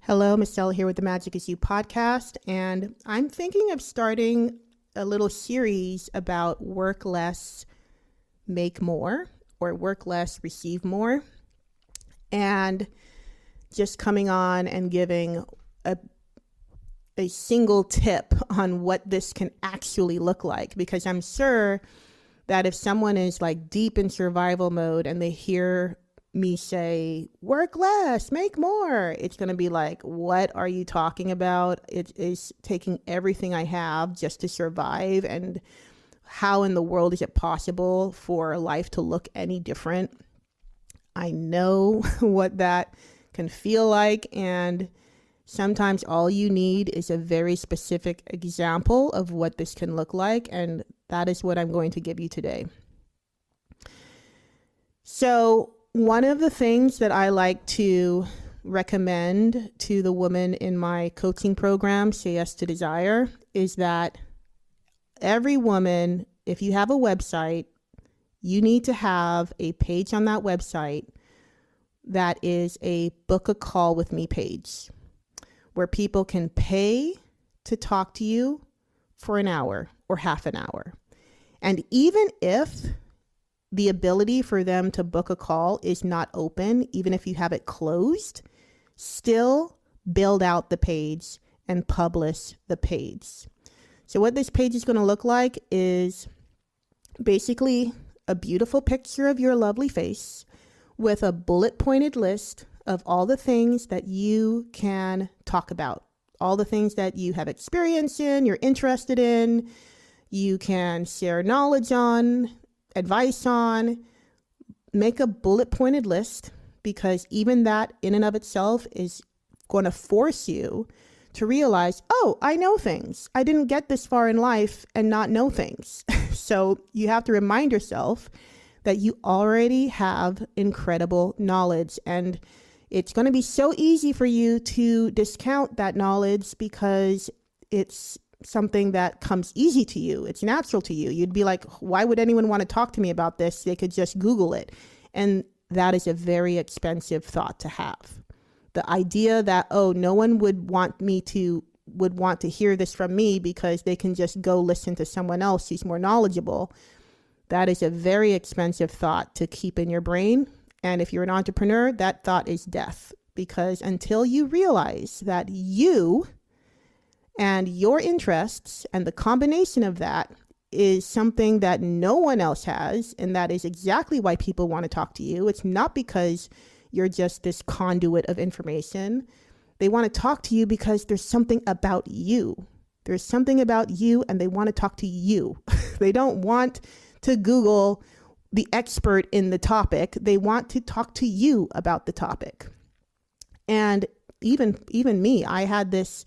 Hello, Miss Stella here with the Magic is You podcast, and I'm thinking of starting a little series about work less, make more, or work less, receive more, and just coming on and giving a single tip on what this can actually look like, because I'm sure that if someone is like deep in survival mode and they hear me say work less, make more, it's going to be like, what are you talking about? It is taking everything I have just to survive, and how in the world is it possible for life to look any different? I know what that can feel like, and sometimes all you need is a very specific example of what this can look like, and that is what I'm going to give you today. So one of the things that I like to recommend to the woman in my coaching program, Say Yes to Desire, is that every woman, if you have a website, you need to have a page on that website that is a book a call with me page, where people can pay to talk to you for an hour or half an hour. And even if the ability for them to book a call is not open, even if you have it closed, still build out the page and publish the page. So what this page is going to look like is basically a beautiful picture of your lovely face with a bullet pointed list of all the things that you can talk about, all the things that you have experience in, you're interested in, you can share knowledge on, advice on. Make a bullet pointed list, because even that in and of itself is going to force you to realize, oh, I know things. I didn't get this far in life and not know things. So you have to remind yourself that you already have incredible knowledge, and it's going to be so easy for you to discount that knowledge because it's something that comes easy to you. It's natural to you. You'd be like, why would anyone want to talk to me about this? They could just Google it. And that is a very expensive thought to have. The idea that, oh, no one would want to hear this from me because they can just go listen to someone else who's more knowledgeable. That is a very expensive thought to keep in your brain. And if you're an entrepreneur, that thought is death, because until you realize that you and your interests and the combination of that is something that no one else has, and that is exactly why people want to talk to you. It's not because you're just this conduit of information. They want to talk to you because there's something about you. There's something about you, and they want to talk to you. They don't want to Google the expert in the topic. They want to talk to you about the topic. And even me, I had this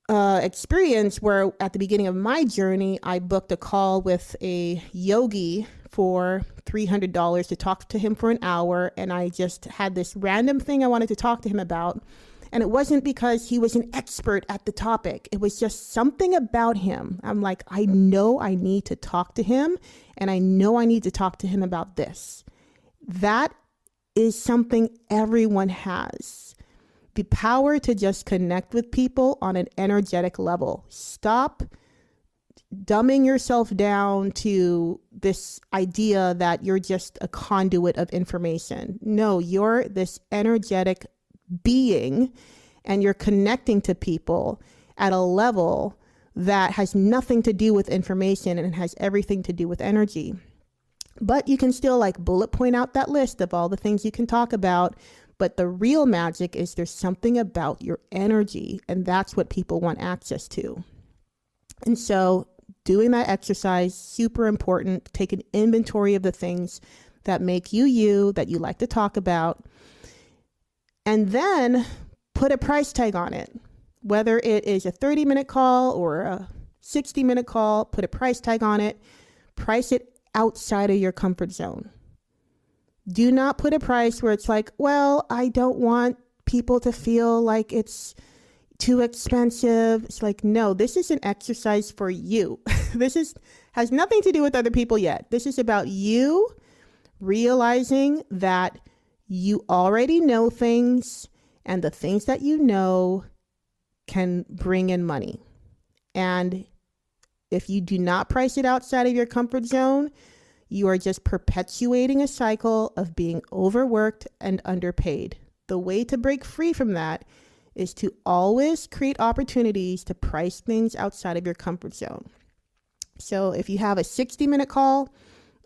experience where at the beginning of my journey, I booked a call with a yogi for $300 to talk to him for an hour. And I just had this random thing I wanted to talk to him about. And it wasn't because he was an expert at the topic. It was just something about him. I'm like, I know I need to talk to him, and I know I need to talk to him about this. That is something everyone has. The power to just connect with people on an energetic level. Stop dumbing yourself down to this idea that you're just a conduit of information. No, you're this energetic being, and you're connecting to people at a level that has nothing to do with information, and it has everything to do with energy. But you can still like bullet point out that list of all the things you can talk about. But the real magic is there's something about your energy, and that's what people want access to. And so doing that exercise, super important. Take an inventory of the things that make you you, that you like to talk about, and then put a price tag on it. Whether it is a 30-minute call or a 60-minute call, put a price tag on it. Price it outside of your comfort zone. Do not put a price where it's like, well, I don't want people to feel like it's too expensive. It's like, no, this is an exercise for you. This has nothing to do with other people yet. This is about you realizing that you already know things and the things that you know can bring in money. And if you do not price it outside of your comfort zone, you are just perpetuating a cycle of being overworked and underpaid. The way to break free from that is to always create opportunities to price things outside of your comfort zone. So if you have a 60-minute call,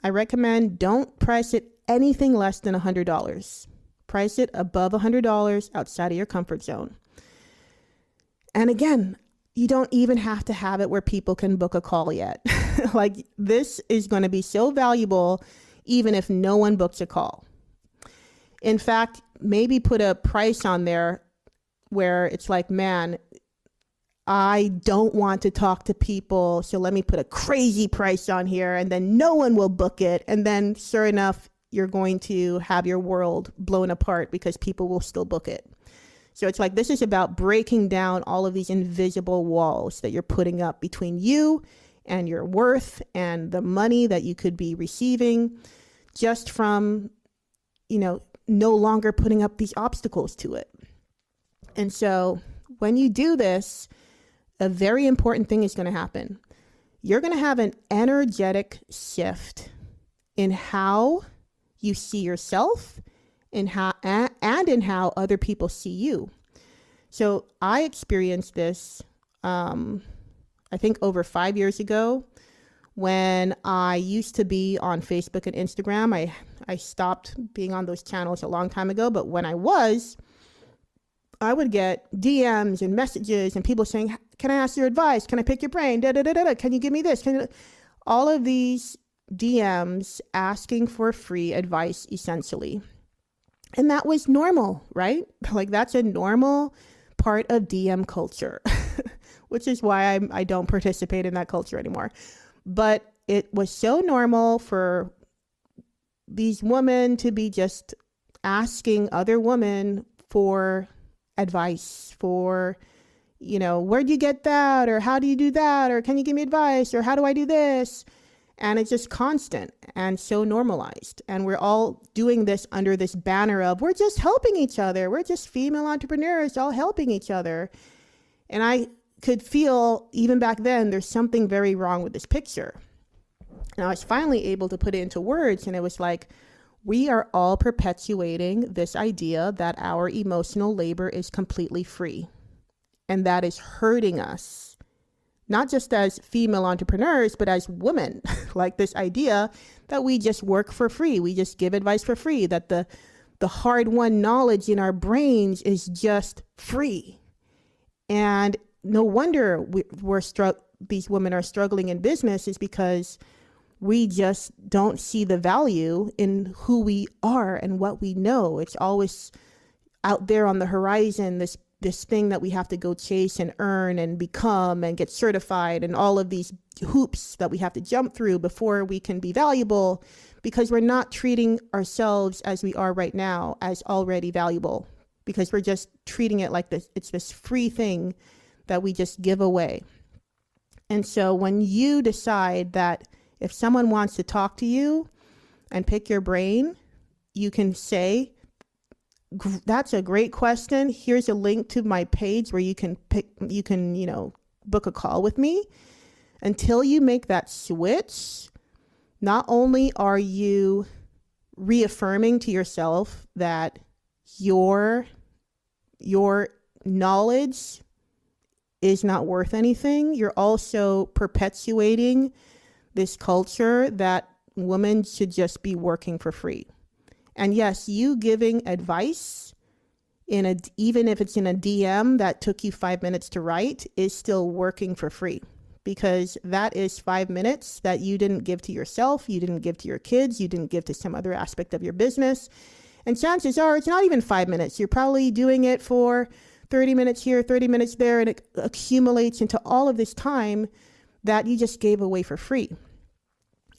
I recommend don't price it anything less than $100. Price it above $100 outside of your comfort zone. And again, you don't even have to have it where people can book a call yet. Like, this is going to be so valuable even if no one books a call. In fact, maybe put a price on there where it's like, man, I don't want to talk to people, so let me put a crazy price on here, and then no one will book it. And then sure enough, you're going to have your world blown apart because people will still book it. So it's like, this is about breaking down all of these invisible walls that you're putting up between you and your worth and the money that you could be receiving just from, no longer putting up these obstacles to it. And so when you do this, a very important thing is going to happen. You're going to have an energetic shift in how you see yourself and in how other people see you. So I experienced this, I think over 5 years ago, when I used to be on Facebook and Instagram. I stopped being on those channels a long time ago, but when I would get DMs and messages and people saying, can I ask your advice? Can I pick your brain? Can you give me this? All of these DMs asking for free advice, essentially. And that was normal, right? Like, that's a normal part of DM culture, which is why I don't participate in that culture anymore. But it was so normal for these women to be just asking other women for advice, for, where'd you get that? Or how do you do that? Or can you give me advice? Or how do I do this? And it's just constant and so normalized. And we're all doing this under this banner of, we're just helping each other. We're just female entrepreneurs all helping each other. And I could feel, even back then, there's something very wrong with this picture. And I was finally able to put it into words. And it was like, we are all perpetuating this idea that our emotional labor is completely free. And that is hurting us, not just as female entrepreneurs, but as women. Like, this idea that we just work for free. We just give advice for free, that the hard-won knowledge in our brains is just free. And no wonder these women are struggling in business, is because we just don't see the value in who we are and what we know. It's always out there on the horizon, this thing that we have to go chase and earn and become and get certified, and all of these hoops that we have to jump through before we can be valuable, because we're not treating ourselves as we are right now as already valuable, because we're just treating it like this. It's this free thing that we just give away. And so when you decide that if someone wants to talk to you and pick your brain, you can say, that's a great question. Here's a link to my page where you can book a call with me. Until you make that switch, not only are you reaffirming to yourself that your knowledge is not worth anything, you're also perpetuating this culture that women should just be working for free. And yes, you giving advice even if it's in a DM that took you 5 minutes to write, is still working for free, because that is 5 minutes that you didn't give to yourself, you didn't give to your kids, you didn't give to some other aspect of your business. And chances are it's not even 5 minutes. You're probably doing it for 30 minutes here, 30 minutes there, and it accumulates into all of this time that you just gave away for free.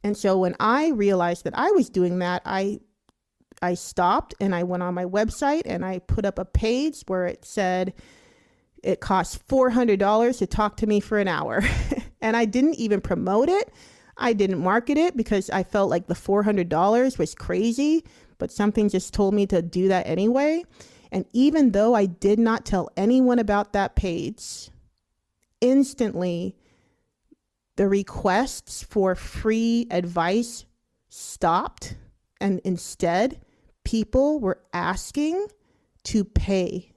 And so when I realized that I was doing that, I stopped and I went on my website and I put up a page where it said it costs $400 to talk to me for an hour. And I didn't even promote it. I didn't market it because I felt like the $400 was crazy, but something just told me to do that anyway. And even though I did not tell anyone about that page, instantly the requests for free advice stopped. And instead, people were asking to pay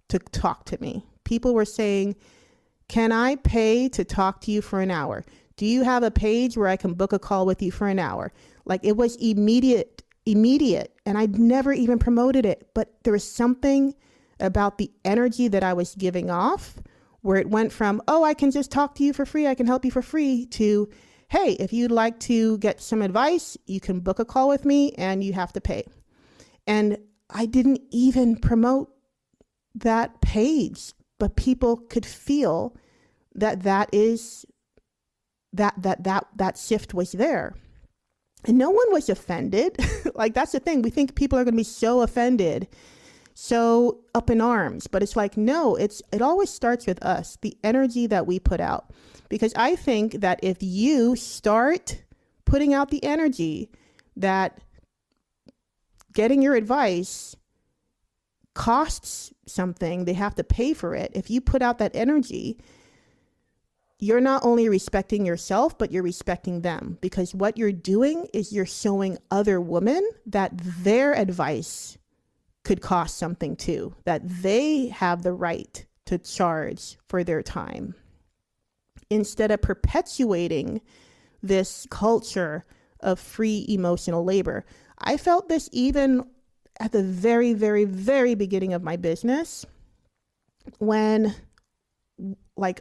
to talk to me. People were saying, can I pay to talk to you for an hour? Do you have a page where I can book a call with you for an hour? Like, it was immediate. And I'd never even promoted it. But there was something about the energy that I was giving off where it went from, oh, I can just talk to you for free, I can help you for free, to, hey, if you'd like to get some advice, you can book a call with me and you have to pay. And I didn't even promote that page, but people could feel that that shift was there. And no one was offended. Like, that's the thing. We think people are going to be so offended, so up in arms. But it's like, no, it always starts with us, the energy that we put out. Because I think that if you start putting out the energy that getting your advice costs something, they have to pay for it. If you put out that energy, you're not only respecting yourself, but you're respecting them, because what you're doing is you're showing other women that their advice could cost something too, that they have the right to charge for their time, instead of perpetuating this culture of free emotional labor. I felt this even at the very, very, very beginning of my business, when, like,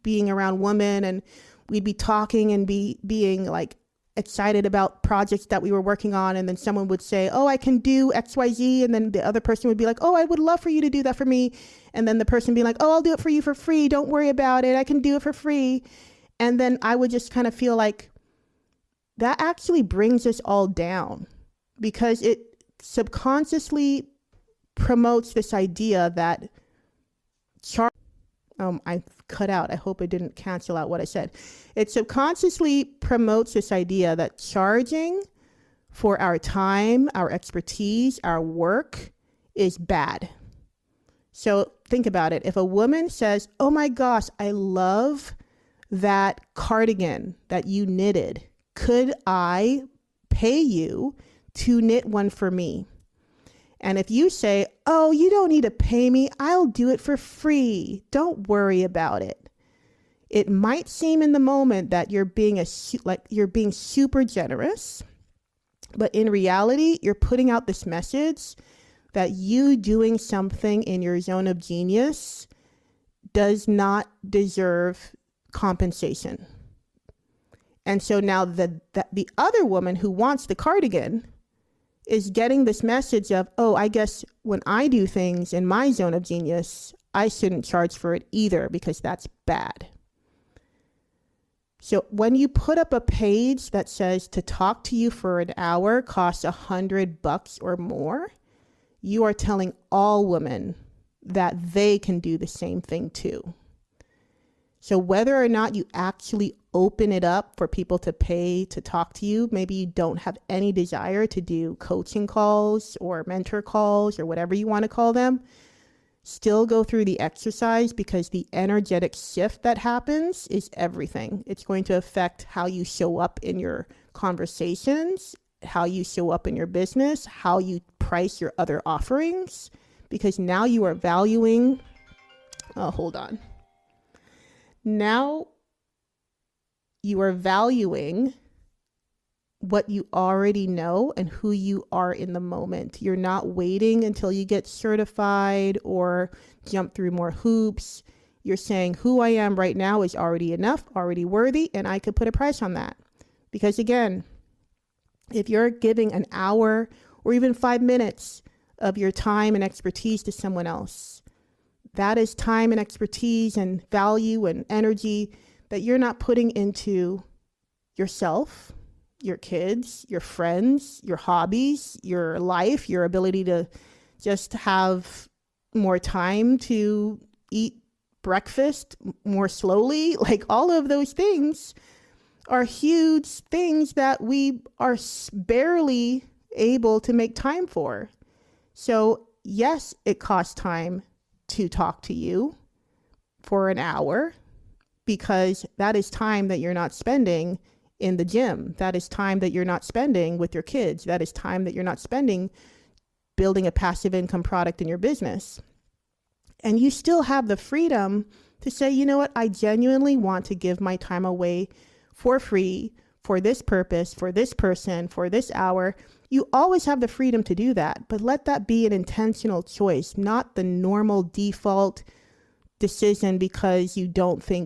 being around women and we'd be talking and being like excited about projects that we were working on. And then someone would say, oh, I can do XYZ. And then the other person would be like, oh, I would love for you to do that for me. And then the person being like, oh, I'll do it for you for free. Don't worry about it. I can do it for free. And then I would just kind of feel like that actually brings us all down, because it subconsciously promotes this idea that I cut out. I hope it didn't cancel out what I said. It subconsciously promotes this idea that charging for our time, our expertise, our work is bad. So think about it. If a woman says, oh my gosh, I love that cardigan that you knitted, could I pay you to knit one for me? And if you say, oh, you don't need to pay me, I'll do it for free, don't worry about it. It might seem in the moment that you're being super generous, but in reality, you're putting out this message that you doing something in your zone of genius does not deserve compensation. And so now the other woman who wants the cardigan is getting this message of, oh, I guess when I do things in my zone of genius, I shouldn't charge for it either, because that's bad. So when you put up a page that says to talk to you for an hour costs $100 or more, you are telling all women that they can do the same thing too. So whether or not you actually open it up for people to pay to talk to you, maybe you don't have any desire to do coaching calls or mentor calls or whatever you want to call them, still go through the exercise, because the energetic shift that happens is everything. It's going to affect how you show up in your conversations, how you show up in your business, how you price your other offerings, because now you are valuing, now you are valuing what you already know and who you are in the moment. You're not waiting until you get certified or jump through more hoops. You're saying who I am right now is already enough, already worthy, and I could put a price on that. Because again, if you're giving an hour or even 5 minutes of your time and expertise to someone else, that is time and expertise and value and energy that you're not putting into yourself, your kids, your friends, your hobbies, your life, your ability to just have more time to eat breakfast more slowly. Like, all of those things are huge things that we are barely able to make time for. So yes, it costs time to talk to you for an hour, because that is time that you're not spending in the gym. That is time that you're not spending with your kids. That is time that you're not spending building a passive income product in your business. And you still have the freedom to say, you know what, I genuinely want to give my time away for free for this purpose, for this person, for this hour. You always have the freedom to do that, but let that be an intentional choice, not the normal default decision because you don't think